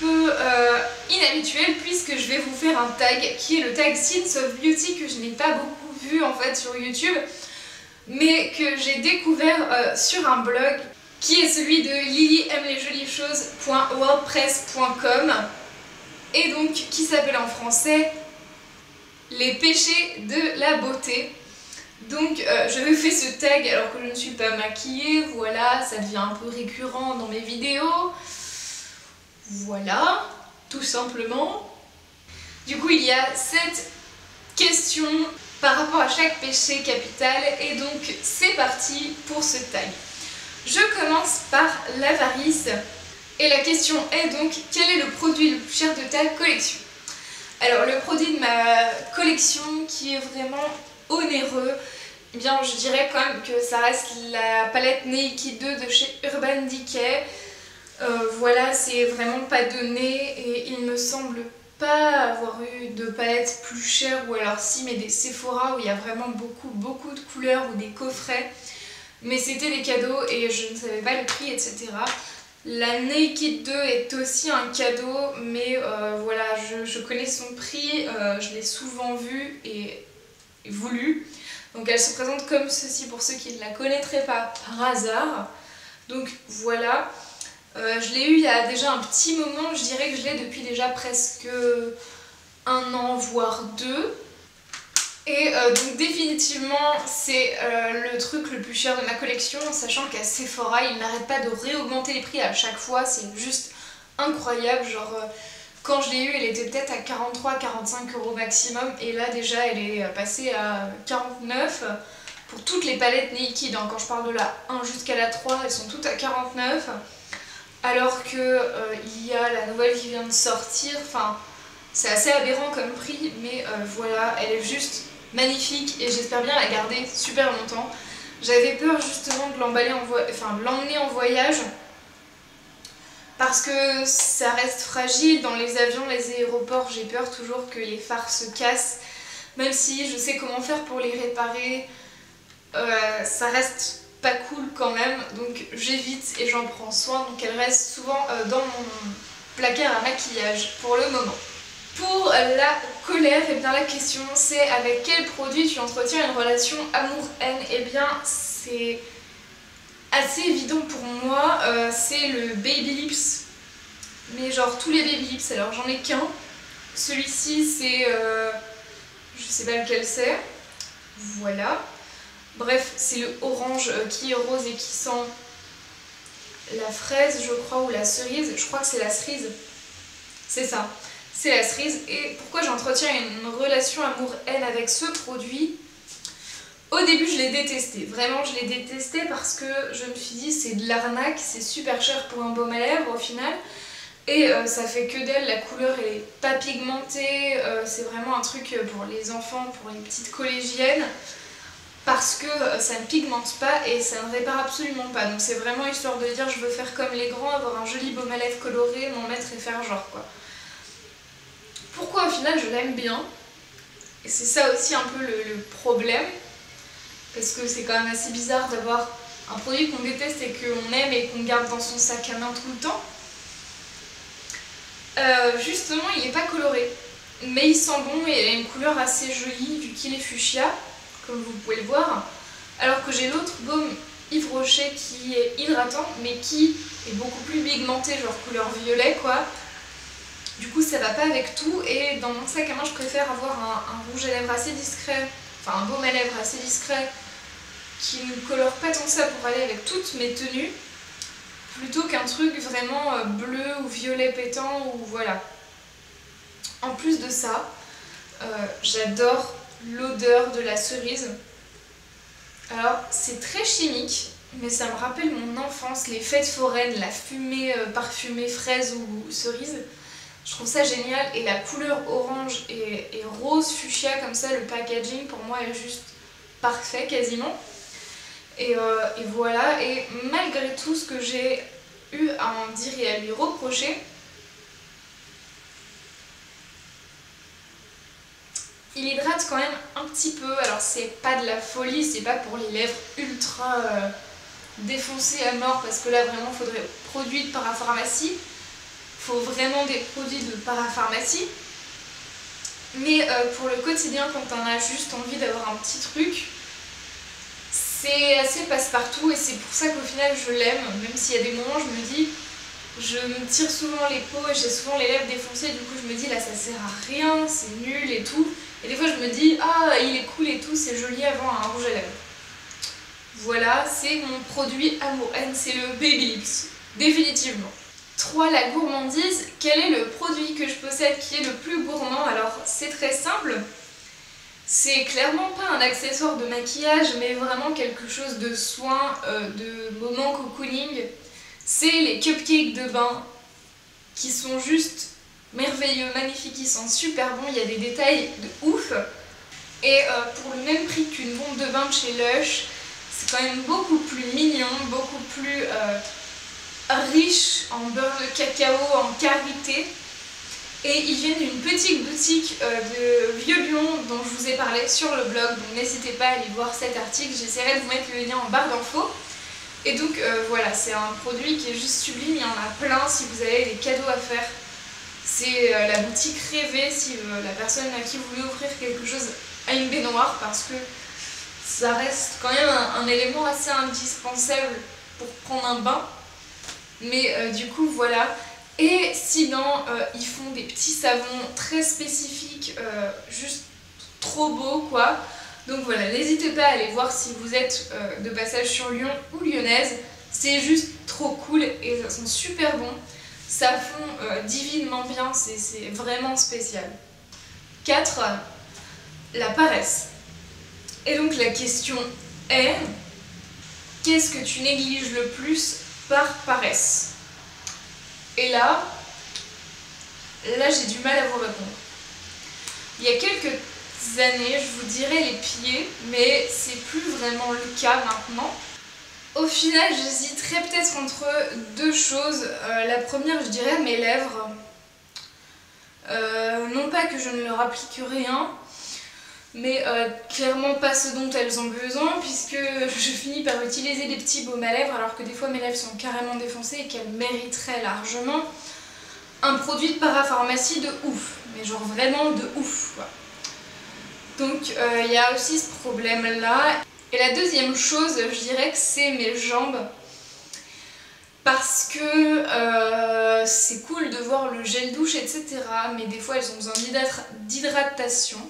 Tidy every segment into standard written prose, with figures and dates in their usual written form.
peu inhabituel puisque je vais vous faire un tag qui est le tag Scenes of Beauty que je n'ai pas beaucoup vu en fait sur YouTube mais que j'ai découvert sur un blog qui est celui de lilyaime-les-jolies-choses.wordpress.com et donc qui s'appelle en français Les péchés de la beauté. Donc je vais faire ce tag alors que je ne suis pas maquillée, voilà, ça devient un peu récurrent dans mes vidéos. Voilà, tout simplement. Du coup il y a 7 questions par rapport à chaque péché capital et donc c'est parti pour ce tag. Je commence par l'avarice et la question est donc quel est le produit le plus cher de ta collection? Alors le produit de ma collection qui est vraiment onéreux, eh bien je dirais quand même que ça reste la palette Naked 2 de chez Urban Decay. Voilà, c'est vraiment pas donné et il me semble pas avoir eu de palette plus chère, ou alors si, mais des Sephora où il y a vraiment beaucoup de couleurs ou des coffrets, mais c'était des cadeaux et je ne savais pas le prix, etc. La Naked 2 est aussi un cadeau, mais voilà, je connais son prix, je l'ai souvent vu et voulu. Donc elle se présente comme ceci pour ceux qui ne la connaîtraient pas par hasard. Donc voilà, je l'ai eu il y a déjà un petit moment, je dirais que je l'ai depuis déjà presque 1 an voire 2. Et donc définitivement c'est le truc le plus cher de ma collection, sachant qu'à Sephora ils n'arrêtent pas de réaugmenter les prix à chaque fois, c'est juste incroyable. Genre quand je l'ai eu elle était peut-être à 43-45 € maximum et là déjà elle est passée à 49 pour toutes les palettes Naked, hein. Quand je parle de la 1 jusqu'à la 3 elles sont toutes à 49 alors que il y a la nouvelle qui vient de sortir, enfin c'est assez aberrant comme prix, mais voilà, elle est juste magnifique et j'espère bien la garder super longtemps. J'avais peur justement de l'emballer de l'emmener en voyage parce que ça reste fragile dans les avions, les aéroports, j'ai peur toujours que les phares se cassent, même si je sais comment faire pour les réparer, ça reste pas cool quand même, donc j'évite et j'en prends soin, donc elle reste souvent dans mon placard à maquillage pour le moment. Pour la colère, et bien la question c'est avec quel produit tu entretiens une relation amour-haine. Et bien c'est assez évident pour moi, c'est le Baby Lips, mais genre tous les Baby Lips, alors j'en ai qu'un. Celui-ci c'est, je sais pas lequel c'est, voilà. Bref, c'est le orange qui est rose et qui sent la fraise je crois, ou la cerise, je crois que c'est la cerise, c'est ça. C'est la cerise. Et pourquoi j'entretiens une relation amour-haine avec ce produit? Au début je l'ai détesté, vraiment je l'ai détesté parce que je me suis dit c'est de l'arnaque, c'est super cher pour un baume à lèvres au final. Et ça fait que d'elle, la couleur elle est pas pigmentée, c'est vraiment un truc pour les enfants, pour les petites collégiennes. Parce que ça ne pigmente pas et ça ne répare absolument pas. Donc c'est vraiment histoire de dire je veux faire comme les grands, avoir un joli baume à lèvres coloré, m'en mettre et faire genre quoi. Pourquoi au final je l'aime bien? Et c'est ça aussi un peu le problème, parce que c'est quand même assez bizarre d'avoir un produit qu'on déteste et qu'on aime et qu'on garde dans son sac à main tout le temps. Justement il n'est pas coloré, mais il sent bon et il a une couleur assez jolie vu qu'il est fuchsia, comme vous pouvez le voir. Alors que j'ai l'autre baume Yves Rocher qui est hydratant mais qui est beaucoup plus pigmenté, genre couleur violet quoi. Du coup ça va pas avec tout et dans mon sac à main je préfère avoir un rouge à lèvres assez discret, enfin un baume à lèvres assez discret qui ne colore pas tant que ça pour aller avec toutes mes tenues, plutôt qu'un truc vraiment bleu ou violet pétant ou voilà. En plus de ça, j'adore l'odeur de la cerise. Alors c'est très chimique mais ça me rappelle mon enfance, les fêtes foraines, la fumée parfumée fraise ou cerise. Je trouve ça génial et la couleur orange et rose fuchsia comme ça, le packaging pour moi est juste parfait quasiment. Et voilà, et malgré tout ce que j'ai eu à en dire et à lui reprocher, il hydrate quand même un petit peu. Alors c'est pas de la folie, c'est pas pour les lèvres ultra défoncées à mort parce que là vraiment faudrait produit de parapharmacie. faut vraiment des produits de parapharmacie. Mais pour le quotidien, quand on a juste envie d'avoir un petit truc, c'est assez passe-partout et c'est pour ça qu'au final je l'aime, même s'il y a des moments je me dis, je me tire souvent les peaux et j'ai souvent les lèvres défoncées, du coup je me dis là ça sert à rien, c'est nul et tout. Et des fois je me dis, ah il est cool et tout, c'est joli avant un rouge à lèvres. Voilà, c'est mon produit amour-haine, c'est le Baby Lips, définitivement. 3. La gourmandise. Quel est le produit que je possède qui est le plus gourmand? Alors c'est très simple, c'est clairement pas un accessoire de maquillage mais vraiment quelque chose de soin, de moment cocooning. C'est les cupcakes de bain qui sont juste merveilleux, magnifiques, ils sont super bons, il y a des détails de ouf. Et pour le même prix qu'une bombe de bain de chez Lush, c'est quand même beaucoup plus mignon, beaucoup plus riche en beurre de cacao, en karité. Et ils viennent d'une petite boutique de Vieux-Lyon dont je vous ai parlé sur le blog, donc n'hésitez pas à aller voir cet article, j'essaierai de vous mettre le lien en barre d'infos. Et donc voilà, c'est un produit qui est juste sublime, il y en a plein si vous avez des cadeaux à faire. C'est la boutique rêvée si la personne à qui vous voulez offrir quelque chose a une baignoire, parce que ça reste quand même un élément assez indispensable pour prendre un bain. Mais du coup voilà. Et sinon ils font des petits savons très spécifiques, juste trop beaux quoi. Donc voilà, n'hésitez pas à aller voir si vous êtes de passage sur Lyon ou lyonnaise. C'est juste trop cool et ça sent super bon. Ça fond divinement bien, c'est vraiment spécial. 4. La paresse. Et donc la question est, qu'est-ce que tu négliges le plus par paresse? Et là j'ai du mal à vous répondre. Il y a quelques années, je vous dirais les pieds, mais c'est plus vraiment le cas maintenant. Au final, j'hésiterais peut-être entre deux choses. La première, je dirais mes lèvres. Non pas que je ne leur applique rien, mais clairement pas ce dont elles ont besoin, puisque je finis par utiliser des petits baumes à lèvres, alors que des fois mes lèvres sont carrément défoncées et qu'elles mériteraient largement un produit de parapharmacie de ouf, mais genre vraiment de ouf quoi. Donc il y a aussi ce problème là. Et la deuxième chose, je dirais que c'est mes jambes, parce que c'est cool de voir le gel douche etc, mais des fois elles ont besoin d'hydratation.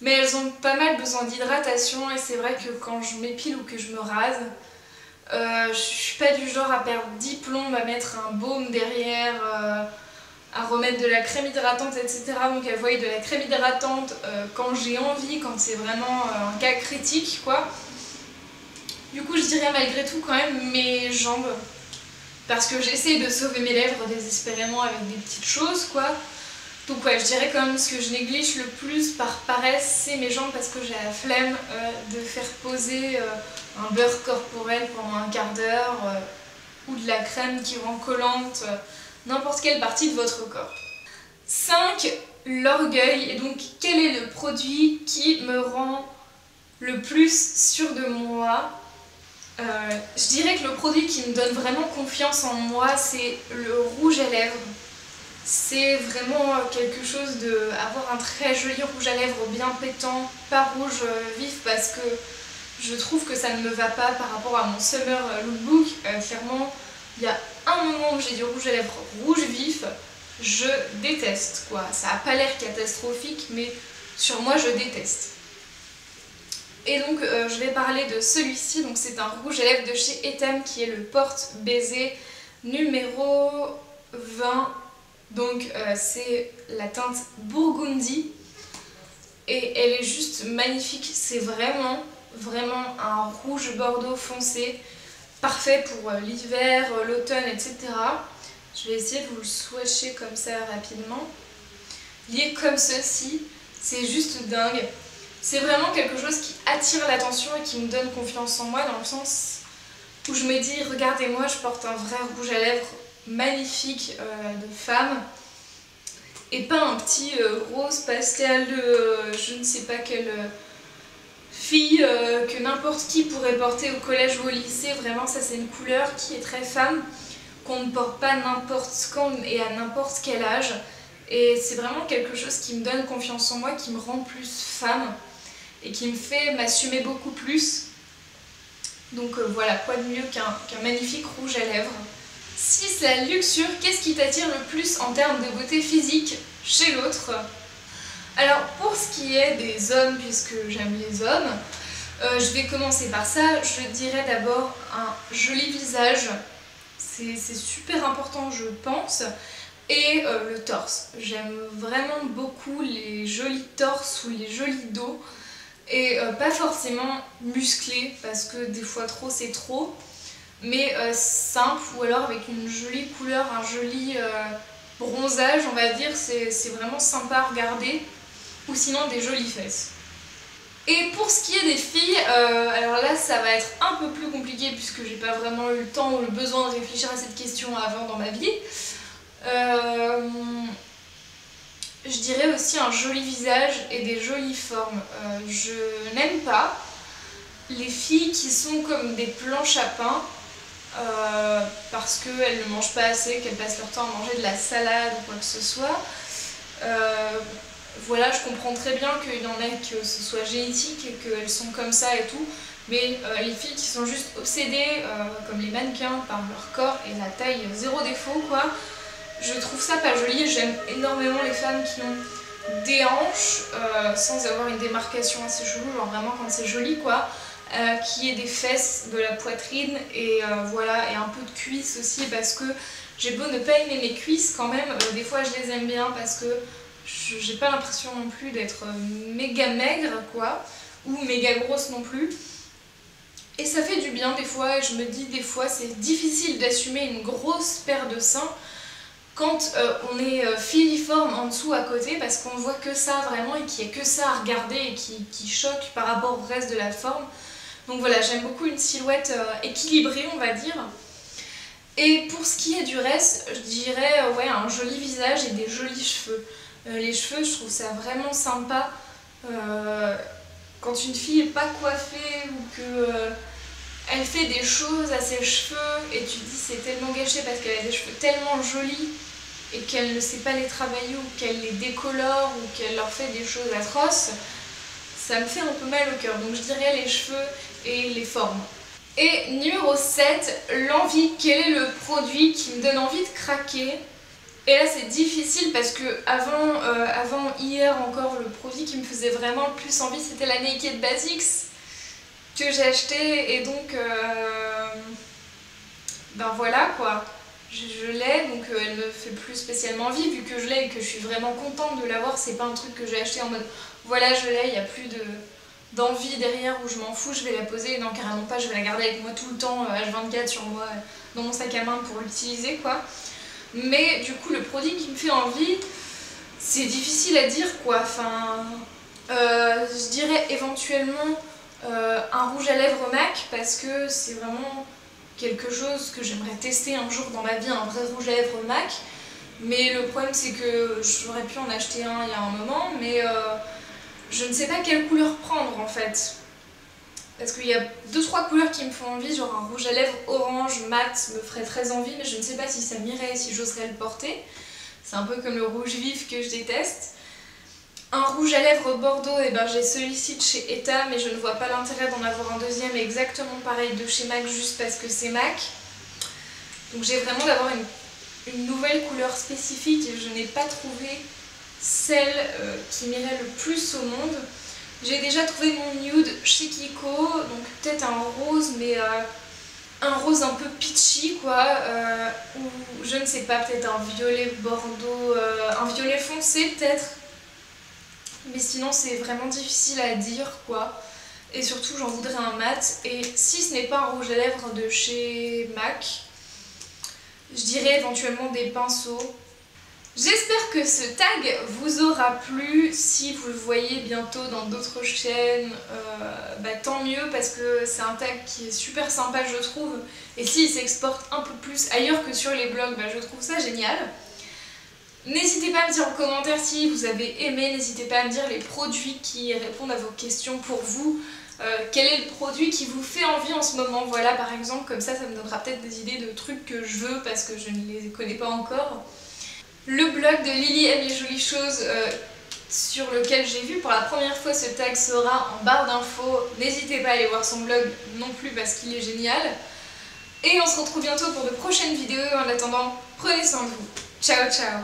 Mais elles ont pas mal besoin d'hydratation et c'est vrai que quand je m'épile ou que je me rase, je suis pas du genre à perdre 10 plombes à mettre un baume derrière, à remettre de la crème hydratante etc. Donc à voyer de la crème hydratante quand j'ai envie, quand c'est vraiment un cas critique quoi. Du coup je dirais malgré tout quand même mes jambes, parce que j'essaie de sauver mes lèvres désespérément avec des petites choses quoi. Donc ouais, je dirais quand même ce que je néglige le plus par paresse, c'est mes jambes, parce que j'ai la flemme de faire poser un beurre corporel pendant un quart d'heure ou de la crème qui rend collante n'importe quelle partie de votre corps. 5. L'orgueil. Et donc quel est le produit qui me rend le plus sûre de moi? Je dirais que le produit qui me donne vraiment confiance en moi, c'est le rouge à lèvres. C'est vraiment quelque chose de avoir un très joli rouge à lèvres bien pétant, pas rouge vif, parce que je trouve que ça ne me va pas par rapport à mon summer lookbook. Clairement, il y a un moment où j'ai du rouge à lèvres rouge vif, je déteste quoi. Ça a pas l'air catastrophique, mais sur moi je déteste. Et donc je vais parler de celui-ci, donc c'est un rouge à lèvres de chez Etam qui est le Porte Baiser numéro 20. Donc c'est la teinte Burgundy et elle est juste magnifique, c'est vraiment un rouge bordeaux foncé, parfait pour l'hiver, l'automne, etc. Je vais essayer de vous le swatcher comme ça rapidement. Il est comme ceci, c'est juste dingue. C'est vraiment quelque chose qui attire l'attention et qui me donne confiance en moi, dans le sens où je me dis, regardez-moi, je porte un vrai rouge à lèvres magnifique de femme et pas un petit rose pastel de je ne sais pas quelle fille que n'importe qui pourrait porter au collège ou au lycée. Vraiment ça c'est une couleur qui est très femme. qu'on ne porte pas n'importe quand et à n'importe quel âge. Et c'est vraiment quelque chose qui me donne confiance en moi, qui me rend plus femme et qui me fait m'assumer beaucoup plus. Donc voilà, quoi de mieux qu'un magnifique rouge à lèvres. 6. La luxure. Qu'est-ce qui t'attire le plus en termes de beauté physique chez l'autre? Alors pour ce qui est des hommes, puisque j'aime les hommes, je vais commencer par ça. Je dirais d'abord un joli visage. C'est super important je pense. Et le torse. J'aime vraiment beaucoup les jolis torses ou les jolis dos. Et pas forcément musclés, parce que des fois trop c'est trop. Mais simple, ou alors avec une jolie couleur, un joli bronzage on va dire, c'est vraiment sympa à regarder. Ou sinon des jolies fesses. Et pour ce qui est des filles, alors là ça va être un peu plus compliqué puisque j'ai pas vraiment eu le temps ou le besoin de réfléchir à cette question avant dans ma vie. Je dirais aussi un joli visage et des jolies formes. Je n'aime pas les filles qui sont comme des planches à pain parce qu'elles ne mangent pas assez, qu'elles passent leur temps à manger de la salade ou quoi que ce soit. Voilà, je comprends très bien qu'il y en a que ce soit génétique et qu'elles sont comme ça et tout, mais les filles qui sont juste obsédées, comme les mannequins, par leur corps et la taille zéro défaut, quoi, je trouve ça pas joli. J'aime énormément les femmes qui ont des hanches sans avoir une démarcation assez chelou, genre vraiment quand c'est joli, quoi, qui ait des fesses, de la poitrine et voilà, et un peu de cuisses aussi, parce que j'ai beau ne pas aimer mes cuisses, quand même, des fois je les aime bien parce que j'ai pas l'impression non plus d'être méga maigre quoi, ou méga grosse non plus. Et ça fait du bien des fois, et je me dis des fois c'est difficile d'assumer une grosse paire de seins quand on est filiforme en dessous à côté, parce qu'on voit que ça vraiment et qu'il n'y a que ça à regarder et qui choque par rapport au reste de la forme. Donc voilà, j'aime beaucoup une silhouette équilibrée on va dire. Et pour ce qui est du reste, je dirais ouais, un joli visage et des jolis cheveux. Les cheveux, je trouve ça vraiment sympa quand une fille n'est pas coiffée ou qu'elle fait des choses à ses cheveux et tu te dis c'est tellement gâché parce qu'elle a des cheveux tellement jolis et qu'elle ne sait pas les travailler ou qu'elle les décolore ou qu'elle leur fait des choses atroces, ça me fait un peu mal au cœur. Donc je dirais les cheveux et les formes. Et numéro 7, l'envie. Quel est le produit qui me donne envie de craquer? Et là c'est difficile parce que avant hier encore, le produit qui me faisait vraiment le plus envie c'était la Naked Basics que j'ai acheté, et donc ben voilà quoi, je l'ai, donc elle me fait plus spécialement envie vu que je l'ai et que je suis vraiment contente de l'avoir. C'est pas un truc que j'ai acheté en mode voilà je l'ai, il n'y a plus d'envie derrière où je m'en fous, je vais la poser. Non, carrément pas, je vais la garder avec moi tout le temps, H24 sur moi, dans mon sac à main pour l'utiliser quoi. Mais du coup le produit qui me fait envie, c'est difficile à dire quoi, enfin je dirais éventuellement un rouge à lèvres MAC, parce que c'est vraiment quelque chose que j'aimerais tester un jour dans ma vie, un vrai rouge à lèvres MAC. Mais le problème c'est que j'aurais pu en acheter un il y a un moment, mais je ne sais pas quelle couleur prendre en fait. Parce qu'il y a 2-3 couleurs qui me font envie, genre un rouge à lèvres orange mat me ferait très envie, mais je ne sais pas si ça m'irait, si j'oserais le porter. C'est un peu comme le rouge vif que je déteste. Un rouge à lèvres bordeaux, et ben j'ai celui-ci de chez Eta, mais je ne vois pas l'intérêt d'en avoir un deuxième exactement pareil de chez MAC juste parce que c'est MAC. Donc j'ai vraiment d'avoir une nouvelle couleur spécifique et je n'ai pas trouvé celle qui m'irait le plus au monde. J'ai déjà trouvé mon nude chez Kiko, donc peut-être un rose, mais un rose un peu peachy quoi, ou je ne sais pas, peut-être un violet bordeaux, un violet foncé peut-être. Mais sinon c'est vraiment difficile à dire quoi, et surtout j'en voudrais un mat. Et si ce n'est pas un rouge à lèvres de chez MAC, je dirais éventuellement des pinceaux. J'espère que ce tag vous aura plu. Si vous le voyez bientôt dans d'autres chaînes, bah, tant mieux, parce que c'est un tag qui est super sympa je trouve. Et s'il s'exporte un peu plus ailleurs que sur les blogs, bah, je trouve ça génial. N'hésitez pas à me dire en commentaire si vous avez aimé, n'hésitez pas à me dire les produits qui répondent à vos questions pour vous. Quel est le produit qui vous fait envie en ce moment, voilà par exemple, comme ça me donnera peut-être des idées de trucs que je veux parce que je ne les connais pas encore. Le blog de Lily aime les jolies choses sur lequel j'ai vu pour la première fois ce tag sera en barre d'infos, n'hésitez pas à aller voir son blog non plus parce qu'il est génial. Et on se retrouve bientôt pour de prochaines vidéos, en attendant prenez soin de vous, ciao ciao.